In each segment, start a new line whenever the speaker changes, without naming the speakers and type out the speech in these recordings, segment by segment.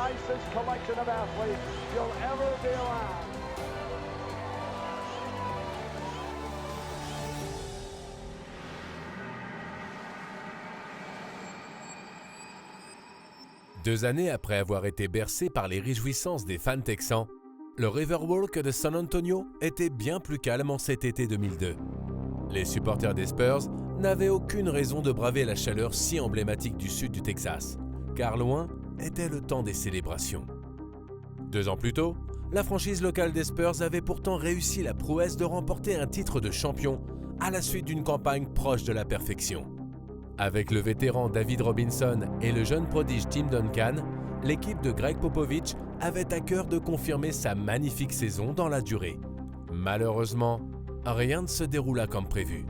nicest collection of athletes you'll ever be around.
Deux années après avoir été bercé par les réjouissances des fans texans, le Riverwalk de San Antonio était bien plus calme en cet été 2002. Les supporters des Spurs n'avaient aucune raison de braver la chaleur si emblématique du sud du Texas, car loin était le temps des célébrations. 2 ans plus tôt, la franchise locale des Spurs avait pourtant réussi la prouesse de remporter un titre de champion à la suite d'une campagne proche de la perfection. Avec le vétéran David Robinson et le jeune prodige Tim Duncan, l'équipe de Greg Popovich avait à cœur de confirmer sa magnifique saison dans la durée. Malheureusement, rien ne se déroula comme prévu.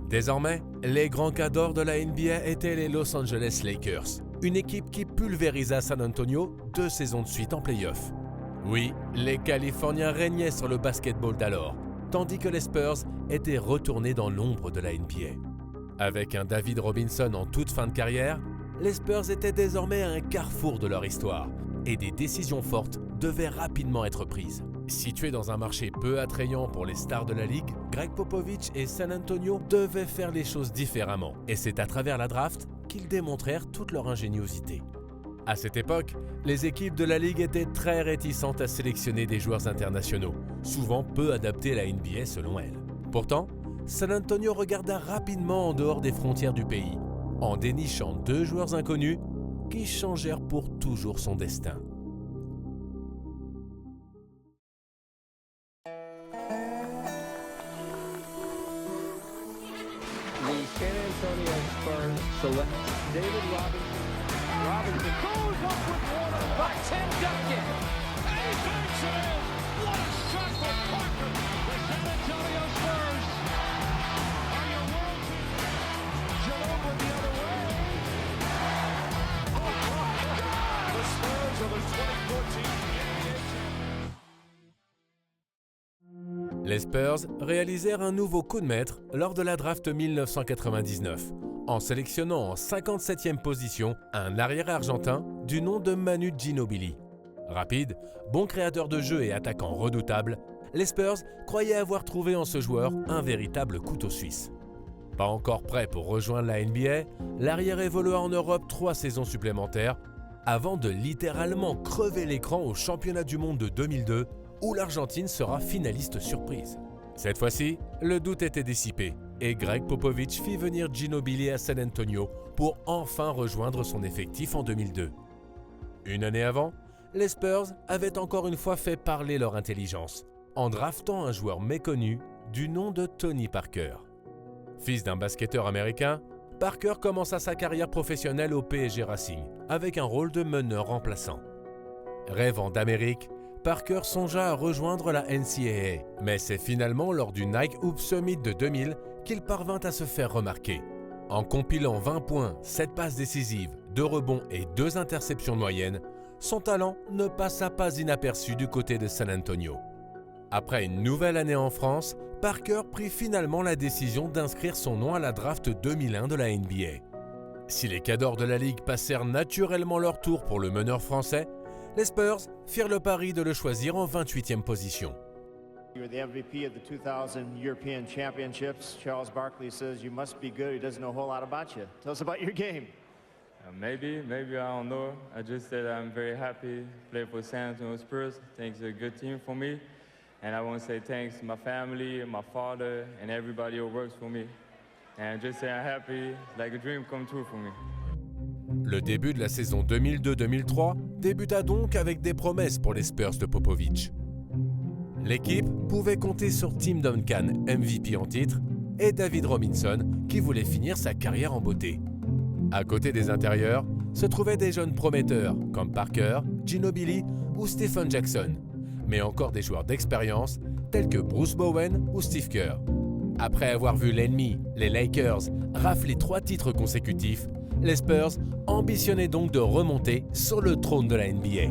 Désormais, les grands cadors de la NBA étaient les Los Angeles Lakers, une équipe qui pulvérisa San Antonio 2 saisons de suite en play-off. Oui, les Californiens régnaient sur le basketball d'alors, tandis que les Spurs étaient retournés dans l'ombre de la NBA. Avec un David Robinson en toute fin de carrière, les Spurs étaient désormais à un carrefour de leur histoire et des décisions fortes devaient rapidement être prises. Situés dans un marché peu attrayant pour les stars de la ligue, Greg Popovich et San Antonio devaient faire les choses différemment et c'est à travers la draft qu'ils démontrèrent toute leur ingéniosité. À cette époque, les équipes de la ligue étaient très réticentes à sélectionner des joueurs internationaux, souvent peu adaptés à la NBA selon elles. Pourtant, San Antonio regarda rapidement en dehors des frontières du pays, en dénichant 2 joueurs inconnus qui changèrent pour toujours son destin.
The San Antonio Spurs select David Robinson. Robinson goes up with water by Tim Duncan. And he banks it in. What a shot for Parker. The San Antonio Spurs are your world team. Ginobili the other way. Oh my God! The Spurs are the 2014 NBA champions.
Les Spurs réalisèrent un nouveau coup de maître lors de la draft 1999, en sélectionnant en 57e position un arrière argentin du nom de Manu Ginobili. Rapide, bon créateur de jeu et attaquant redoutable, les Spurs croyaient avoir trouvé en ce joueur un véritable couteau suisse. Pas encore prêt pour rejoindre la NBA, l'arrière évolua en Europe 3 saisons supplémentaires avant de littéralement crever l'écran au championnat du monde de 2002 où l'Argentine sera finaliste surprise. Cette fois-ci, le doute était dissipé et Greg Popovich fit venir Ginobili à San Antonio pour enfin rejoindre son effectif en 2002. Une année avant, les Spurs avaient encore une fois fait parler leur intelligence en draftant un joueur méconnu du nom de Tony Parker. Fils d'un basketteur américain, Parker commença sa carrière professionnelle au PSG Racing avec un rôle de meneur remplaçant. Rêvant d'Amérique, Parker songea à rejoindre la NCAA, mais c'est finalement lors du Nike Hoop Summit de 2000 qu'il parvint à se faire remarquer. En compilant 20 points, 7 passes décisives, 2 rebonds et 2 interceptions moyennes, son talent ne passa pas inaperçu du côté de San Antonio. Après une nouvelle année en France, Parker prit finalement la décision d'inscrire son nom à la draft 2001 de la NBA. Si les cadors de la Ligue passèrent naturellement leur tour pour le meneur français, les Spurs firent le pari de le choisir en 28e position.
You're the MVP of the 2000 European Championships. Charles Barkley says you must be good. He doesn't know a whole lot about you. Tell us about your game.
Maybe I don't know. I just said I'm very happy to play for San Antonio Spurs. I think it's a good team for me. And I want to say thanks to my family, my father, and everybody who works for me. And just say I'm happy. It's like a dream come true for me.
Le début de la saison 2002-2003 débuta donc avec des promesses pour les Spurs de Popovich. L'équipe pouvait compter sur Tim Duncan, MVP en titre, et David Robinson, qui voulait finir sa carrière en beauté. À côté des intérieurs, se trouvaient des jeunes prometteurs comme Parker, Ginobili ou Stephen Jackson, mais encore des joueurs d'expérience tels que Bruce Bowen ou Steve Kerr. Après avoir vu l'ennemi, les Lakers, rafler 3 titres consécutifs, les Spurs ambitionnaient donc de remonter sur le trône de la NBA.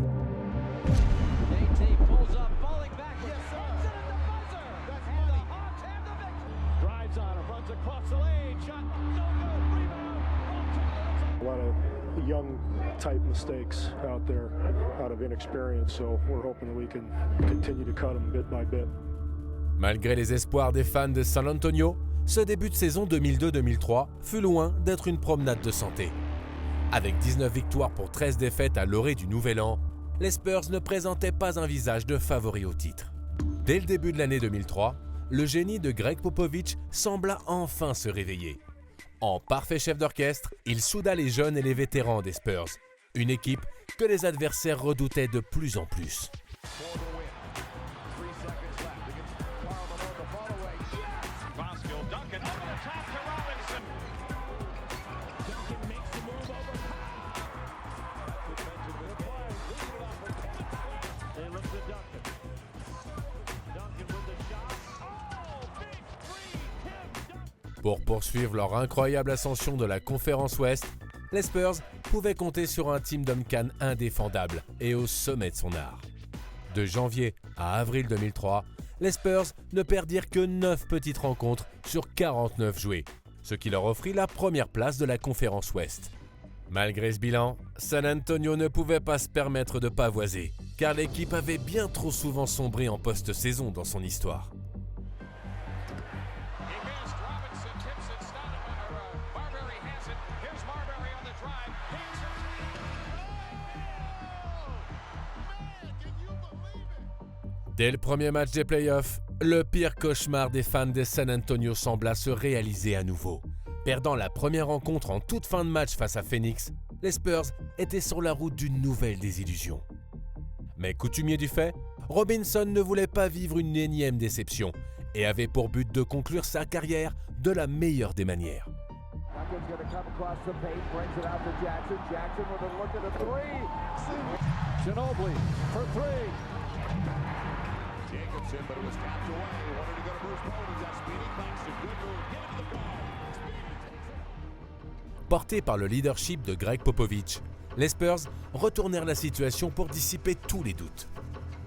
Drives on him, runs across the lane, shot, no good, rebound,
A lot of young type mistakes out there out of inexperience, so we're hoping that we can continue to cut them bit by bit.
Malgré les espoirs des fans de San Antonio, ce début de saison 2002-2003 fut loin d'être une promenade de santé. Avec 19 victoires pour 13 défaites à l'orée du Nouvel An, les Spurs ne présentaient pas un visage de favori au titre. Dès le début de l'année 2003, le génie de Greg Popovich sembla enfin se réveiller. En parfait chef d'orchestre, il souda les jeunes et les vétérans des Spurs, une équipe que les adversaires redoutaient de plus en plus. Pour poursuivre leur incroyable ascension de la conférence Ouest, les Spurs pouvaient compter sur un Tim Duncan indéfendable et au sommet de son art. De janvier à avril 2003, les Spurs ne perdirent que 9 petites rencontres sur 49 jouées, ce qui leur offrit la première place de la conférence Ouest. Malgré ce bilan, San Antonio ne pouvait pas se permettre de pavoiser, car l'équipe avait bien trop souvent sombré en post-saison dans son histoire. Dès le premier match des playoffs, le pire cauchemar des fans de San Antonio sembla se réaliser à nouveau. Perdant la première rencontre en toute fin de match face à Phoenix, les Spurs étaient sur la route d'une nouvelle désillusion. Mais coutumier du fait, Robinson ne voulait pas vivre une énième déception et avait pour but de conclure sa carrière de la meilleure des manières. Portés par le leadership de Greg Popovich, les Spurs retournèrent la situation pour dissiper tous les doutes.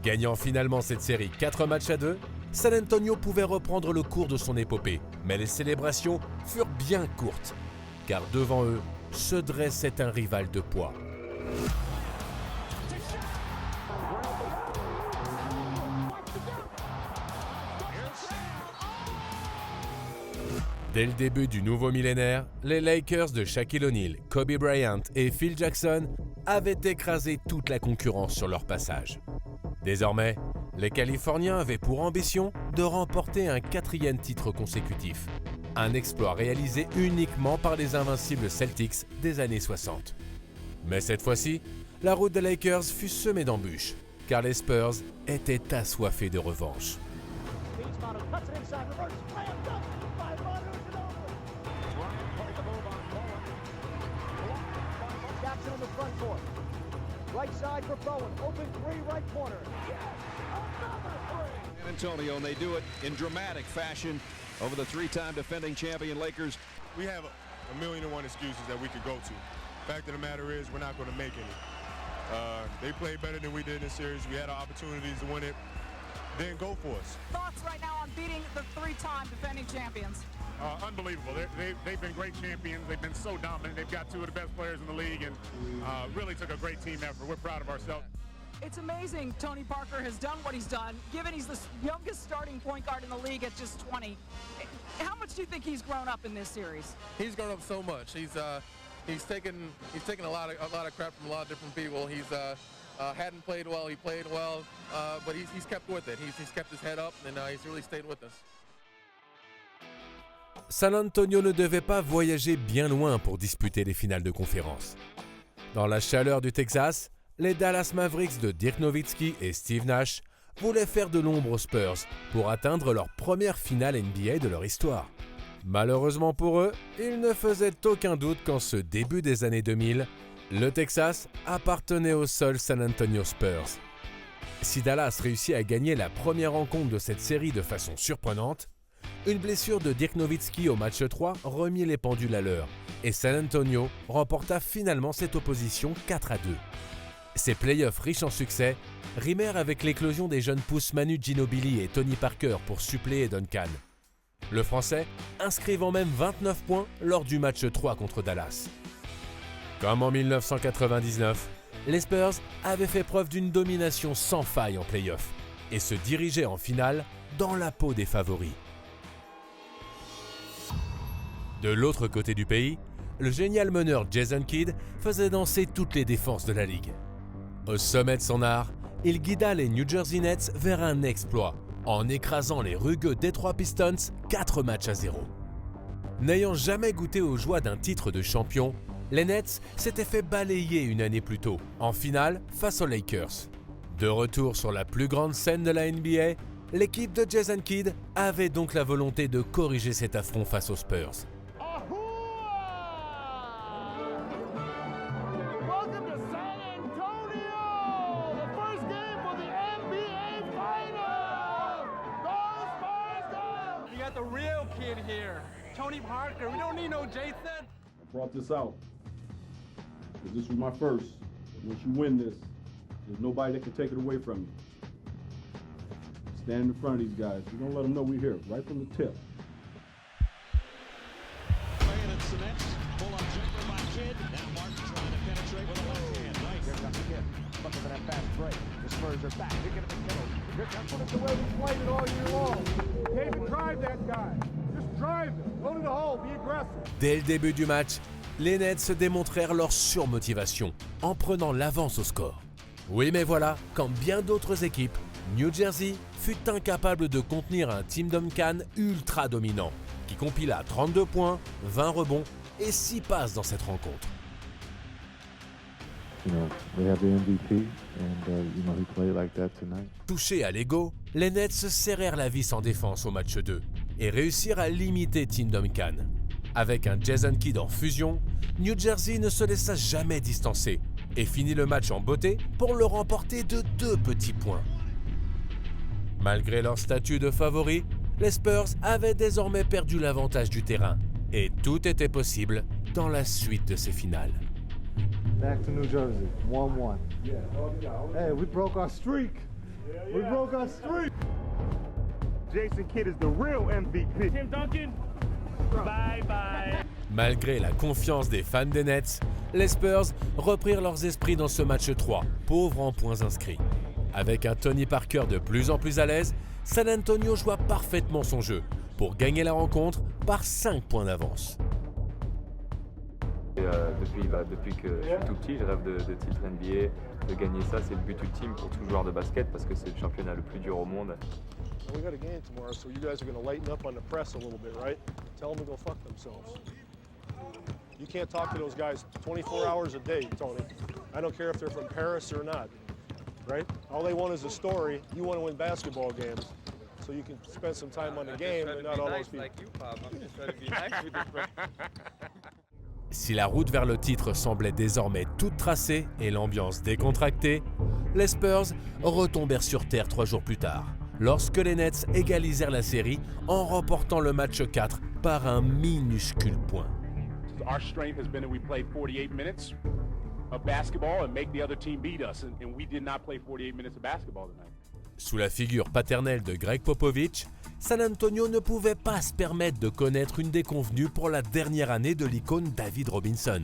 Gagnant finalement cette série 4-2, San Antonio pouvait reprendre le cours de son épopée, mais les célébrations furent bien courtes, car devant eux se dressait un rival de poids. Dès le début du nouveau millénaire, les Lakers de Shaquille O'Neal, Kobe Bryant et Phil Jackson avaient écrasé toute la concurrence sur leur passage. Désormais, les Californiens avaient pour ambition de remporter un 4e titre consécutif, un exploit réalisé uniquement par les invincibles Celtics des années 60. Mais cette fois-ci, la route des Lakers fut semée d'embûches, car les Spurs étaient assoiffés de revanche.
Right side for Bowen, open three, right corner. Yes, another three.
San Antonio, and they do it in dramatic fashion over the three-time defending champion Lakers.
We have a million and one excuses that we could go to. Fact of the matter is, we're not going to make any. They played better than we did in this series. We had our opportunities to win it. They didn't go for us.
Thoughts right now on beating the three-time defending champions?
Unbelievable. They've been great champions. They've been so dominant. They've got two of the best players in the league and really took a great team effort. We're proud of ourselves.
It's amazing Tony Parker has done what he's done, given he's the youngest starting point guard in the league at just 20. How much do you think he's grown up in this series?
He's grown up so much. He's taken a lot of crap from a lot of different people. He's hadn't played well. He played well, but he's kept with it. He's kept his head up, and he's really stayed with us.
San Antonio ne devait pas voyager bien loin pour disputer les finales de conférence. Dans la chaleur du Texas, les Dallas Mavericks de Dirk Nowitzki et Steve Nash voulaient faire de l'ombre aux Spurs pour atteindre leur première finale NBA de leur histoire. Malheureusement pour eux, il ne faisait aucun doute qu'en ce début des années 2000, le Texas appartenait au seul San Antonio Spurs. Si Dallas réussit à gagner la première rencontre de cette série de façon surprenante, une blessure de Dirk Nowitzki au match 3 remit les pendules à l'heure et San Antonio remporta finalement cette opposition 4-2. Ces playoffs riches en succès rimèrent avec l'éclosion des jeunes pousses Manu Ginobili et Tony Parker pour suppléer Duncan. Le Français inscrivant même 29 points lors du match 3 contre Dallas. Comme en 1999, les Spurs avaient fait preuve d'une domination sans faille en play-off et se dirigeaient en finale dans la peau des favoris. De l'autre côté du pays, le génial meneur Jason Kidd faisait danser toutes les défenses de la ligue. Au sommet de son art, il guida les New Jersey Nets vers un exploit en écrasant les rugueux Detroit Pistons 4-0. N'ayant jamais goûté aux joies d'un titre de champion, les Nets s'étaient fait balayer une année plus tôt, en finale face aux Lakers. De retour sur la plus grande scène de la NBA, l'équipe de Jason Kidd avait donc la volonté de corriger cet affront face aux Spurs.
Welcome to San Antonio! The first game for the NBA Finals! Go Spurs, go!
You got the real kid here, Tony Parker. We don't need no Jason.
I brought this out because this was my first. Once you win this, there's nobody that can take it away from you. Stand in front of these guys. We're going to let them know we're here, right from the tip.
Playing in cement. Full on jumper by Kidd. Now Martin trying to penetrate with a left hand. Nice.
Here comes Kidd. Looking for that fast break. The Spurs are back. They're getting the middle. Here comes one of the way we played it all year long. David, drive that guy. Just drive him. Go to the hole. Be aggressive.
Dès le début du match, les Nets se démontrèrent leur surmotivation en prenant l'avance au score. Oui, mais voilà, quand bien d'autres équipes, New Jersey fut incapable de contenir un Tim Duncan ultra dominant, qui compila 32 points, 20 rebonds et 6 passes dans cette rencontre. Touchés à l'ego, les Nets se serrèrent la vis en défense au match 2 et réussirent à limiter Tim Duncan. Avec un Jason Kidd en fusion, New Jersey ne se laissa jamais distancer et finit le match en beauté pour le remporter de 2 petits points. Malgré leur statut de favori, les Spurs avaient désormais perdu l'avantage du terrain et tout était possible dans la suite de ces finales.
Back to New Jersey, 1-1. Hey, we broke our streak. We broke our streak. Jason Kidd is the real MVP. Tim Duncan, bye-bye.
Malgré la confiance des fans des Nets, les Spurs reprirent leurs esprits dans ce match 3, pauvre en points inscrits. Avec un Tony Parker de plus en plus à l'aise, San Antonio joua parfaitement son jeu pour gagner la rencontre par 5 points d'avance.
Depuis que je suis tout petit, je rêve de titre NBA, de gagner ça, c'est le but ultime pour tout joueur de basket parce que c'est le championnat le plus dur au monde.
We got a game tomorrow, so you guys are going to lighten up on the press a little bit, right? Tell them to go fuck themselves. You can't talk to those guys 24 hours a day, Tony. I don't care if they're from Paris or not, right? All they want is a story. You want to win basketball games, so you can spend some time on the game and not all those people.
Si la route vers le titre semblait désormais toute tracée et l'ambiance décontractée, les Spurs retombèrent sur terre 3 jours plus tard, lorsque les Nets égalisèrent la série en remportant le match 4 par un minuscule point.
Our strength has been that we played 48 minutes of basketball and make the other team beat us, and we did not play 48 minutes of basketball tonight.
Sous la figure paternelle de Greg Popovich, San Antonio ne pouvait pas se permettre de connaître une déconvenue pour la dernière année de l'icône David Robinson.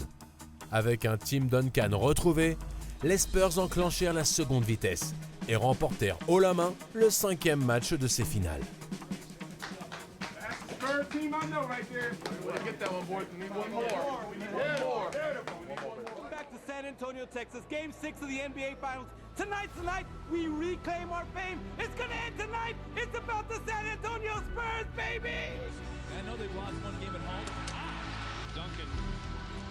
Avec un Tim Duncan retrouvé, les Spurs enclenchèrent la seconde vitesse et remportèrent haut la main le 5e match de ces finales.
Third team I know right there.
Get that one, boys. We need one more.
Welcome back to San Antonio, Texas. Game 6 of the NBA Finals. Tonight's the night we reclaim our fame. It's gonna end tonight. It's about the San Antonio Spurs, baby!
I know they've lost one game at home. Duncan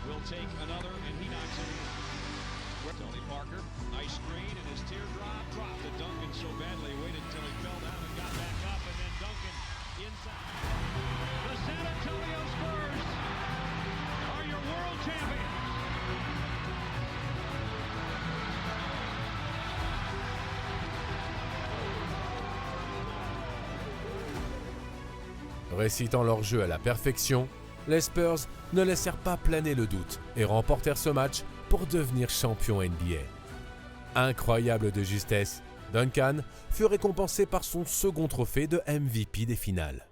will take another, and he knocks it in. Tony Parker, nice screen, and his teardrop dropped to Duncan so badly. He waited until he fell down and got back up, and then Duncan inside. The San Antonio Spurs are your world champions.
Récitant leur jeu à la perfection, les Spurs ne laissèrent pas planer le doute et remportèrent ce match pour devenir champion NBA. Incroyable de justesse, Duncan fut récompensé par son second trophée de MVP des finales.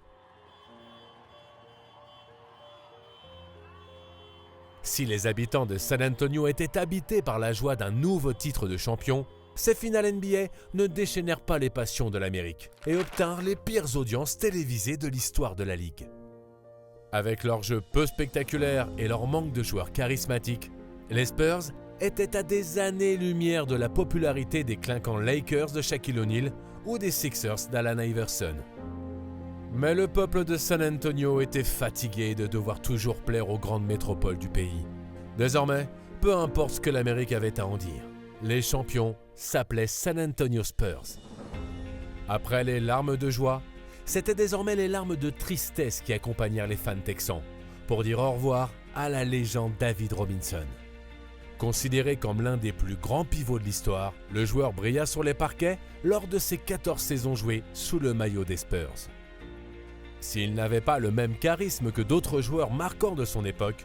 Si les habitants de San Antonio étaient habités par la joie d'un nouveau titre de champion, ces finales NBA ne déchaînèrent pas les passions de l'Amérique et obtinrent les pires audiences télévisées de l'histoire de la Ligue. Avec leur jeu peu spectaculaire et leur manque de joueurs charismatiques, les Spurs étaient à des années-lumière de la popularité des clinquants Lakers de Shaquille O'Neal ou des Sixers d'Allen Iverson. Mais le peuple de San Antonio était fatigué de devoir toujours plaire aux grandes métropoles du pays. Désormais, peu importe ce que l'Amérique avait à en dire, les champions s'appelaient San Antonio Spurs. Après les larmes de joie, c'était désormais les larmes de tristesse qui accompagnèrent les fans texans pour dire au revoir à la légende David Robinson. Considéré comme l'un des plus grands pivots de l'histoire, le joueur brilla sur les parquets lors de ses 14 saisons jouées sous le maillot des Spurs. S'il n'avait pas le même charisme que d'autres joueurs marquants de son époque,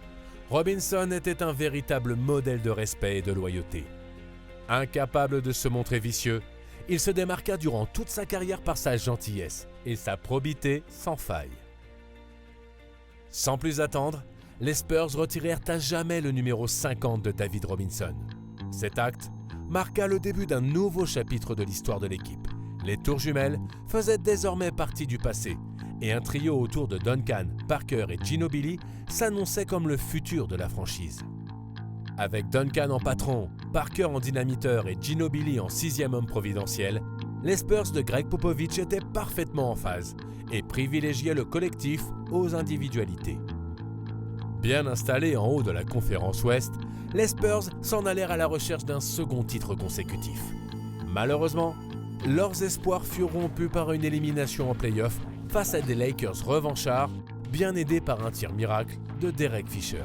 Robinson était un véritable modèle de respect et de loyauté. Incapable de se montrer vicieux, il se démarqua durant toute sa carrière par sa gentillesse et sa probité sans faille. Sans plus attendre, les Spurs retirèrent à jamais le numéro 50 de David Robinson. Cet acte marqua le début d'un nouveau chapitre de l'histoire de l'équipe. Les tours jumelles faisaient désormais partie du passé et un trio autour de Duncan, Parker et Ginobili s'annonçait comme le futur de la franchise. Avec Duncan en patron, Parker en dynamiteur et Ginobili en sixième homme providentiel, les Spurs de Greg Popovich étaient parfaitement en phase et privilégiaient le collectif aux individualités. Bien installés en haut de la conférence Ouest, les Spurs s'en allèrent à la recherche d'un second titre consécutif. Malheureusement, leurs espoirs furent rompus par une élimination en play-off face à des Lakers revanchards, bien aidés par un tir miracle de Derek Fisher.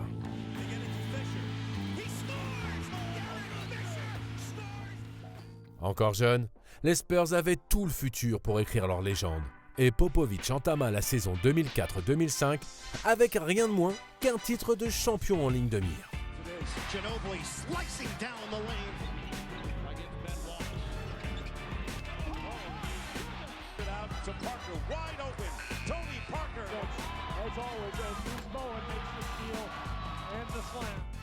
Encore jeunes, les Spurs avaient tout le futur pour écrire leur légende, et Popovich entama la saison 2004-2005 avec rien de moins qu'un titre de champion en ligne de mire.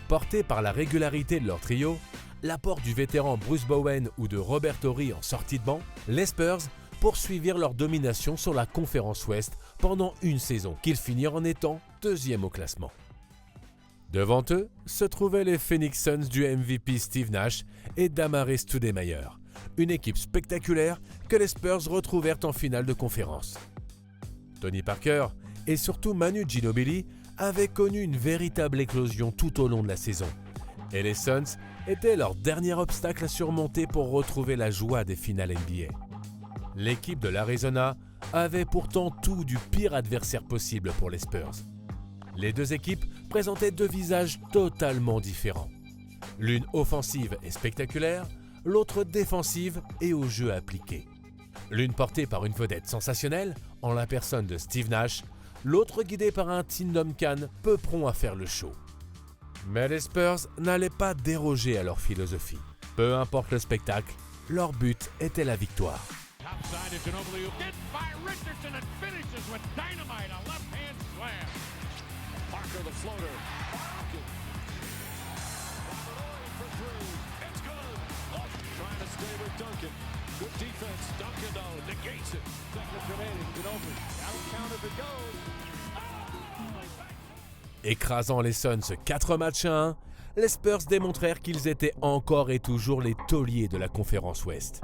Portés par la régularité de leur trio, l'apport du vétéran Bruce Bowen ou de Robert Horry en sortie de banc, les Spurs poursuivirent leur domination sur la conférence Ouest pendant une saison, qu'ils finirent en étant deuxième au classement. Devant eux se trouvaient les Phoenix Suns du MVP Steve Nash et Damaris Stoudemire, une équipe spectaculaire que les Spurs retrouvèrent en finale de conférence. Tony Parker et surtout Manu Ginobili avaient connu une véritable éclosion tout au long de la saison, et les Suns étaient leur dernier obstacle à surmonter pour retrouver la joie des finales NBA. L'équipe de l'Arizona avait pourtant tout du pire adversaire possible pour les Spurs. Les deux équipes présentaient deux visages totalement différents. L'une offensive et spectaculaire, l'autre défensive et au jeu appliqué. L'une portée par une vedette sensationnelle, en la personne de Steve Nash, l'autre guidée par un Tim Duncan peu prompt à faire le show. Mais les Spurs n'allaient pas déroger à leur philosophie. Peu importe le spectacle, leur but était la victoire. Écrasant les Suns 4 matchs à 1, les Spurs démontrèrent qu'ils étaient encore et toujours les tauliers de la conférence Ouest.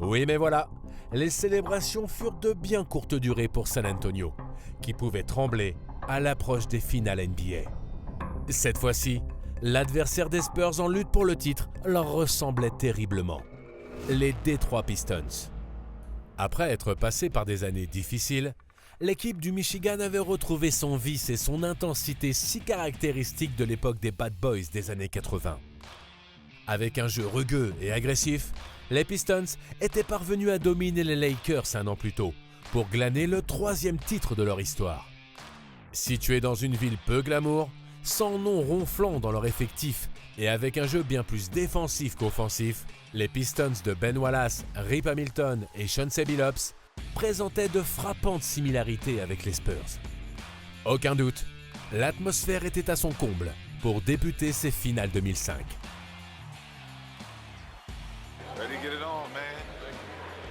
Oui, mais voilà, les célébrations furent de bien courte durée pour San Antonio, qui pouvait trembler à l'approche des finales NBA. Cette fois-ci, l'adversaire des Spurs en lutte pour le titre leur ressemblait terriblement. Les Detroit Pistons. Après être passé par des années difficiles, l'équipe du Michigan avait retrouvé son vice et son intensité si caractéristiques de l'époque des Bad Boys des années 80. Avec un jeu rugueux et agressif, les Pistons étaient parvenus à dominer les Lakers un an plus tôt, pour glaner le 3e titre de leur histoire. Situés dans une ville peu glamour, sans nom ronflant dans leur effectif et avec un jeu bien plus défensif qu'offensif, les Pistons de Ben Wallace, Rip Hamilton et Chauncey Billups présentaient de frappantes similarités avec les Spurs. Aucun doute, l'atmosphère était à son comble pour débuter ces finales 2005.
Ready to get it on, man.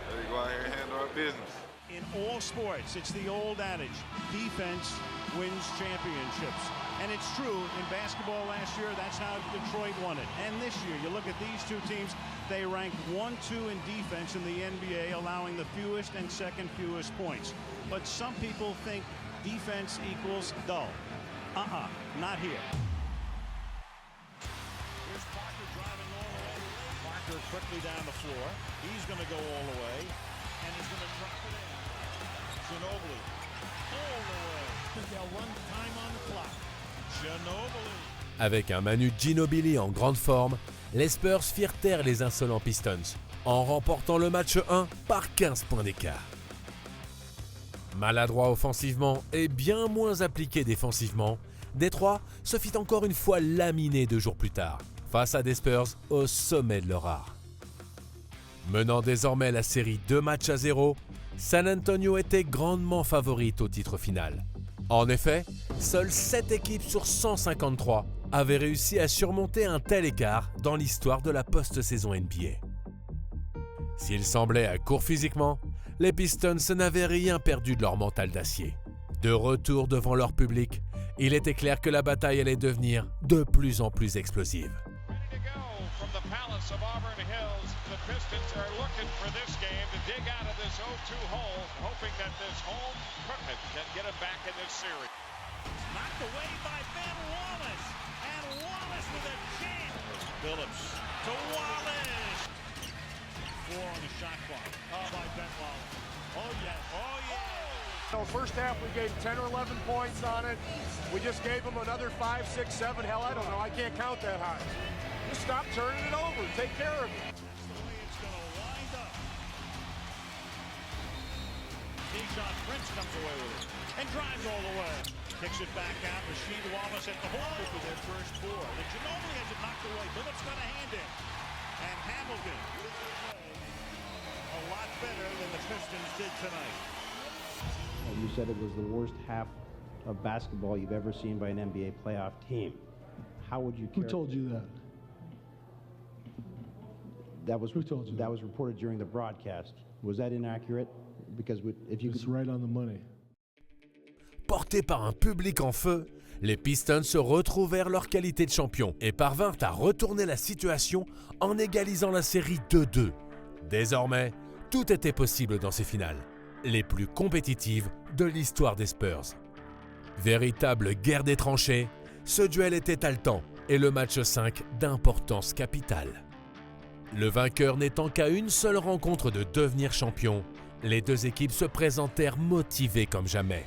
Ready to go out here and handle our business.
In all sports, it's the old adage, defense wins championships. And it's true, in basketball last year, that's how Detroit won it. And this year, you look at these two teams, they rank 1-2 in defense in the NBA, allowing the fewest and second fewest points. But some people think defense equals dull. Not here. Here's Parker driving all the way. Parker quickly down the floor. He's going to go all the way, and he's going to drop it in. Ginobili, all the way. They'll run time on the clock. Ginobili.
Avec un Manu Ginobili en grande forme, les Spurs firent taire les insolents Pistons, en remportant le match 1 par 15 points d'écart. Maladroit offensivement et bien moins appliqué défensivement, Détroit se fit encore une fois laminer 2 jours plus tard, face à des Spurs au sommet de leur art. Menant désormais la série 2-0, San Antonio était grandement favorite au titre final. En effet, seules 7 équipes sur 153 avaient réussi à surmonter un tel écart dans l'histoire de la post-saison NBA. S'ils semblaient à court physiquement, les Pistons n'avaient rien perdu de leur mental d'acier. De retour devant leur public, il était clair que la bataille allait devenir de plus en plus explosive.
Knocked away by Ben Wallace, and Wallace with a chance. Phillips to Wallace. 4 on the shot clock by Ben Wallace. Oh yeah, oh yeah.
So first half we gave 10 or 11 points on it. We just gave them another 5, 6, 7. Hell, I don't know. I can't count that high. Just stop turning it over. Take care of it.
That's the way it's going to wind up. Keyshawn Prince comes away with it and drives all the way. Kicks it back out. Rasheed Wallace at the hole for their first 4. The Ginobili has it knocked away. Phillips got a hand in. And Hamilton a lot better than the Pistons did tonight.
You said it was the worst half of basketball you've ever seen by an NBA playoff team. How would you?
Who told you that?
Who told you that was reported during the broadcast. Was that inaccurate? Because if you
it's right on the money.
Portés par un public en feu, les Pistons se retrouvèrent leur qualité de champion et parvinrent à retourner la situation en égalisant la série 2-2. Désormais, tout était possible dans ces finales, les plus compétitives de l'histoire des Spurs. Véritable guerre des tranchées, ce duel était haletant et le match 5 d'importance capitale. Le vainqueur n'étant qu'à une seule rencontre de devenir champion, les deux équipes se présentèrent motivées comme jamais.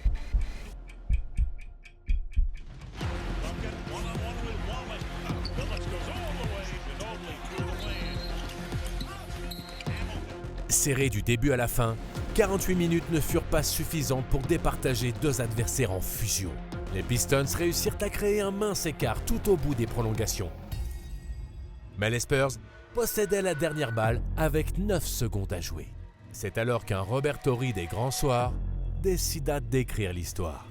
Serrés du début à la fin, 48 minutes ne furent pas suffisantes pour départager 2 adversaires en fusion. Les Pistons réussirent à créer un mince écart tout au bout des prolongations. Mais les Spurs possédaient la dernière balle avec 9 secondes à jouer. C'est alors qu'un Roberto Reed des grands soirs décida d'écrire l'histoire.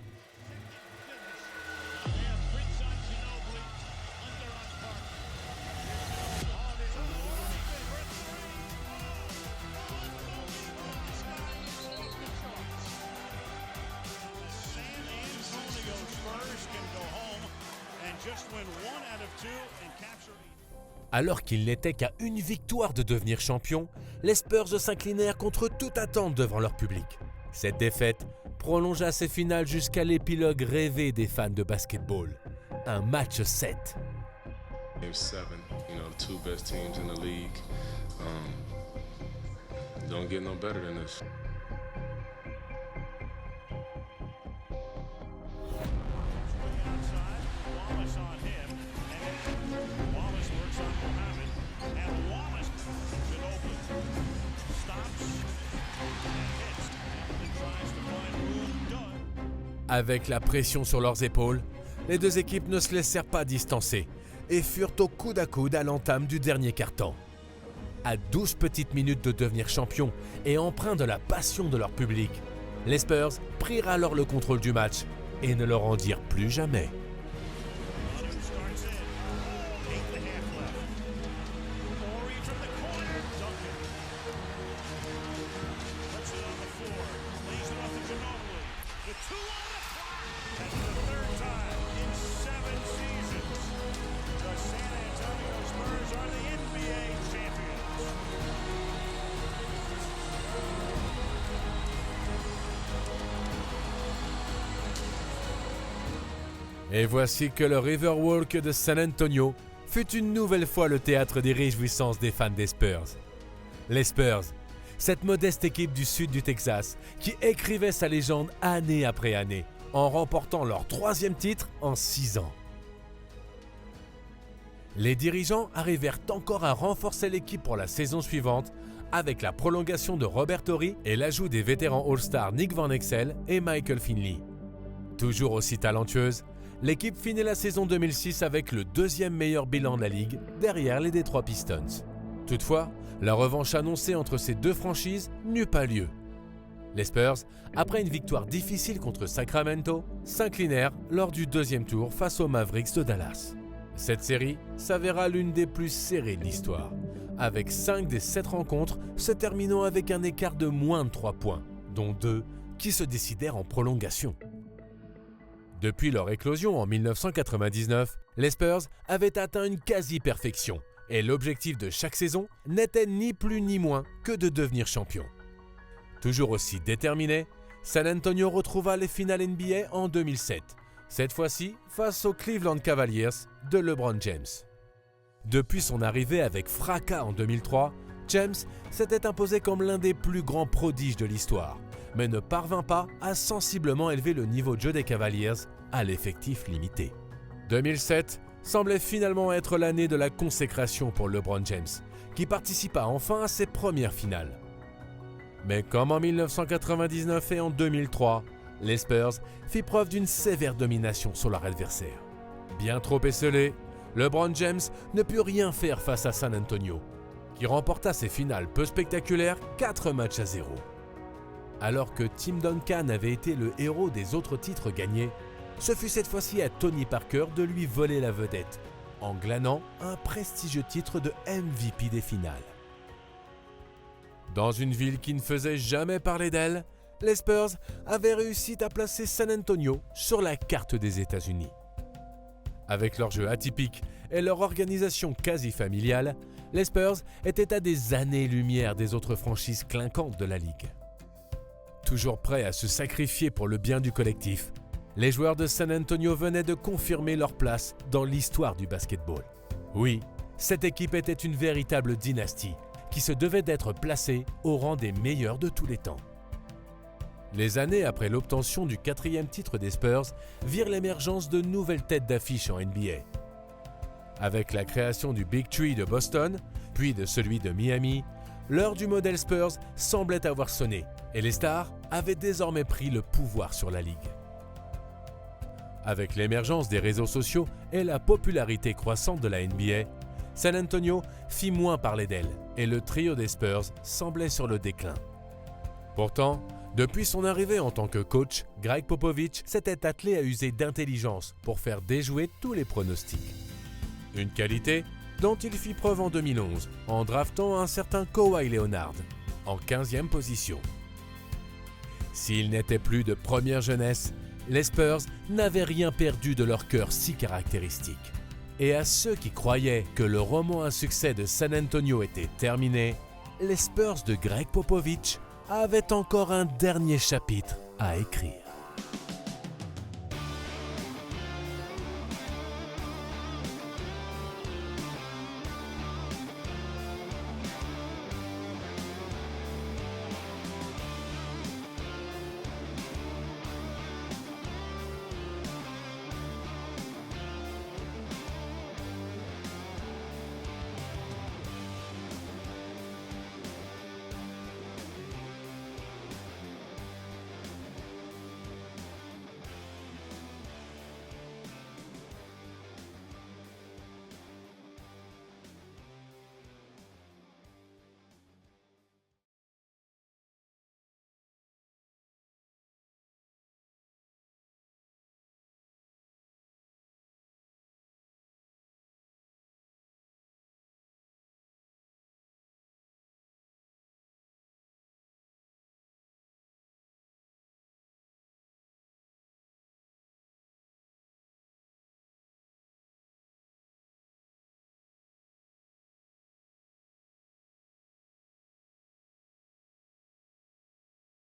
Alors qu'il n'était qu'à une victoire de devenir champion, les Spurs s'inclinèrent contre toute attente devant leur public. Cette défaite prolongea ces finales jusqu'à l'épilogue rêvé des fans de basketball, un match 7.
Game 7, the 2 best teams in the league. Don't get no better than this.
Avec la pression sur leurs épaules, les deux équipes ne se laissèrent pas distancer et furent au coude à coude à l'entame du dernier quart-temps. À 12 petites minutes de devenir champions et empreints de la passion de leur public, les Spurs prirent alors le contrôle du match et ne le rendirent plus jamais.
That's the third time in 7 seasons the San Antonio Spurs are the NBA champions.
Et voici que le Riverwalk de San Antonio fut une nouvelle fois le théâtre des réjouissances des fans des Spurs. Les Spurs, cette modeste équipe du sud du Texas qui écrivait sa légende année après année en remportant leur 3e titre en 6 ans. Les dirigeants arrivèrent encore à renforcer l'équipe pour la saison suivante avec la prolongation de Robert Horry et l'ajout des vétérans All-Star Nick Van Exel et Michael Finley. Toujours aussi talentueuse, l'équipe finit la saison 2006 avec le 2e meilleur bilan de la ligue, derrière les Detroit Pistons. Toutefois, la revanche annoncée entre ces deux franchises n'eut pas lieu. Les Spurs, après une victoire difficile contre Sacramento, s'inclinèrent lors du 2e tour face aux Mavericks de Dallas. Cette série s'avéra l'une des plus serrées de l'histoire, avec 5 des 7 rencontres se terminant avec un écart de moins de 3 points, dont 2 qui se décidèrent en prolongation. Depuis leur éclosion en 1999, les Spurs avaient atteint une quasi-perfection et l'objectif de chaque saison n'était ni plus ni moins que de devenir champion. Toujours aussi déterminé, San Antonio retrouva les finales NBA en 2007, cette fois-ci face aux Cleveland Cavaliers de LeBron James. Depuis son arrivée avec fracas en 2003, James s'était imposé comme l'un des plus grands prodiges de l'histoire, mais ne parvint pas à sensiblement élever le niveau de jeu des Cavaliers à l'effectif limité. 2007 semblait finalement être l'année de la consécration pour LeBron James, qui participa enfin à ses premières finales. Mais comme en 1999 et en 2003, les Spurs firent preuve d'une sévère domination sur leur adversaire. Bien trop esseulé, LeBron James ne put rien faire face à San Antonio, qui remporta ses finales peu spectaculaires 4-0. Alors que Tim Duncan avait été le héros des autres titres gagnés, ce fut cette fois-ci à Tony Parker de lui voler la vedette, en glanant un prestigieux titre de MVP des finales. Dans une ville qui ne faisait jamais parler d'elle, les Spurs avaient réussi à placer San Antonio sur la carte des États-Unis. Avec leur jeu atypique et leur organisation quasi familiale, les Spurs étaient à des années-lumière des autres franchises clinquantes de la ligue. Toujours prêts à se sacrifier pour le bien du collectif, les joueurs de San Antonio venaient de confirmer leur place dans l'histoire du basketball. Oui, cette équipe était une véritable dynastie qui se devait d'être placée au rang des meilleurs de tous les temps. Les années après l'obtention du 4e titre des Spurs virent l'émergence de nouvelles têtes d'affiche en NBA. Avec la création du Big Three de Boston, puis de celui de Miami, l'heure du modèle Spurs semblait avoir sonné et les stars avaient désormais pris le pouvoir sur la ligue. Avec l'émergence des réseaux sociaux et la popularité croissante de la NBA, San Antonio fit moins parler d'elle et le trio des Spurs semblait sur le déclin. Pourtant, depuis son arrivée en tant que coach, Greg Popovich s'était attelé à user d'intelligence pour faire déjouer tous les pronostics. Une qualité dont il fit preuve en 2011 en draftant un certain Kawhi Leonard en 15e position. S'il n'était plus de première jeunesse, les Spurs n'avaient rien perdu de leur cœur si caractéristique. Et à ceux qui croyaient que le roman à succès de San Antonio était terminé, les Spurs de Greg Popovich avaient encore un dernier chapitre à écrire.